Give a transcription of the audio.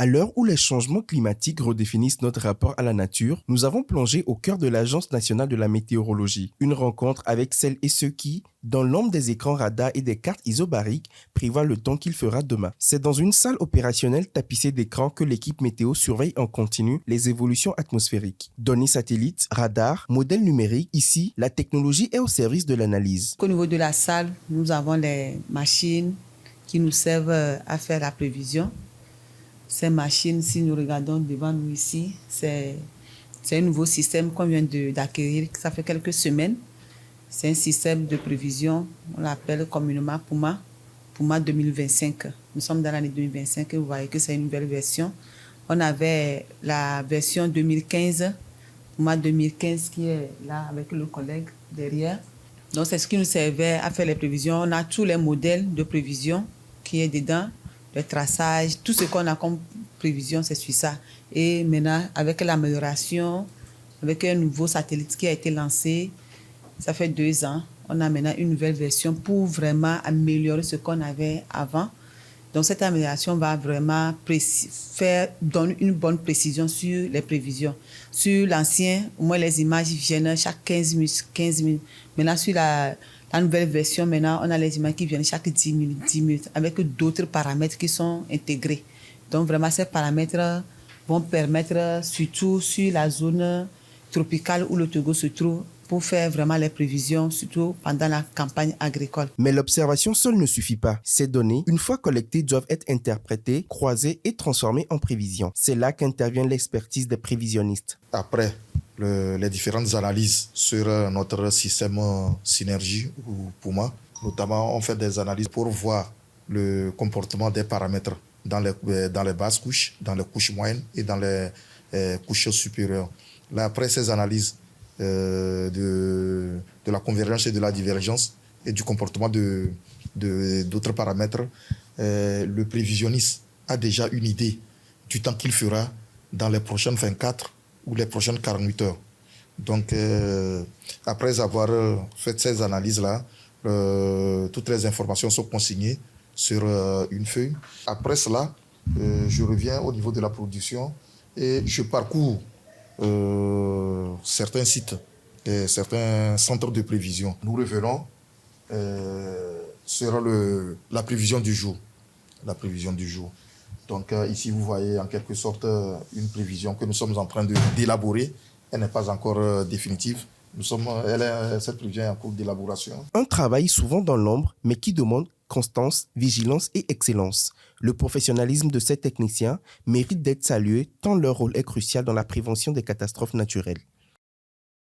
À l'heure où les changements climatiques redéfinissent notre rapport à la nature, nous avons plongé au cœur de l'Agence nationale de la météorologie. Une rencontre avec celles et ceux qui, dans l'ombre des écrans radars et des cartes isobariques, prévoient le temps qu'il fera demain. C'est dans une salle opérationnelle tapissée d'écrans que l'équipe météo surveille en continu les évolutions atmosphériques. Données satellites, radars, modèles numériques, ici, la technologie est au service de l'analyse. Au niveau de la salle, nous avons les machines qui nous servent à faire la prévision. Ces machines, si nous regardons devant nous ici, c'est un nouveau système qu'on vient d'acquérir, ça fait quelques semaines. C'est un système de prévision, on l'appelle communément Puma 2025. Nous sommes dans l'année 2025 et vous voyez que c'est une nouvelle version. On avait la version 2015, Puma 2015 qui est là avec le collègue derrière. Donc c'est ce qui nous servait à faire les prévisions. On a tous les modèles de prévision qui est dedans. Le traçage, tout ce qu'on a comme prévision, c'est sur ça. Et maintenant, avec l'amélioration, avec un nouveau satellite qui a été lancé, ça fait 2 ans, on a maintenant une nouvelle version pour vraiment améliorer ce qu'on avait avant. Donc cette amélioration va vraiment donner une bonne précision sur les prévisions. Sur l'ancien, au moins les images viennent chaque 15 minutes. Maintenant, sur la nouvelle version, maintenant, on a les images qui viennent chaque 10 minutes, avec d'autres paramètres qui sont intégrés. Donc vraiment, ces paramètres vont permettre, surtout sur la zone tropicale où le Togo se trouve, pour faire vraiment les prévisions, surtout pendant la campagne agricole. Mais l'observation seule ne suffit pas. Ces données, une fois collectées, doivent être interprétées, croisées et transformées en prévisions. C'est là qu'intervient l'expertise des prévisionnistes. Après les différentes analyses sur notre système Synergie ou Puma, notamment on fait des analyses pour voir le comportement des paramètres dans les basses couches, dans les couches moyennes et dans les couches supérieures. Là, après ces analyses, de la convergence et de la divergence et du comportement d'autres paramètres, le prévisionniste a déjà une idée du temps qu'il fera dans les prochaines 24 ou les prochaines 48 heures. Donc, après avoir fait ces analyses-là, toutes les informations sont consignées sur une feuille. Après cela, je reviens au niveau de la production et je parcours certains sites et certains centres de prévision. Nous revenons sur la prévision du jour. La prévision du jour. Donc ici, vous voyez en quelque sorte une prévision que nous sommes en train d'élaborer. Elle n'est pas encore définitive. Cette prévision est en cours d'élaboration. Un travail souvent dans l'ombre, mais qui demande constance, vigilance et excellence. Le professionnalisme de ces techniciens mérite d'être salué tant leur rôle est crucial dans la prévention des catastrophes naturelles.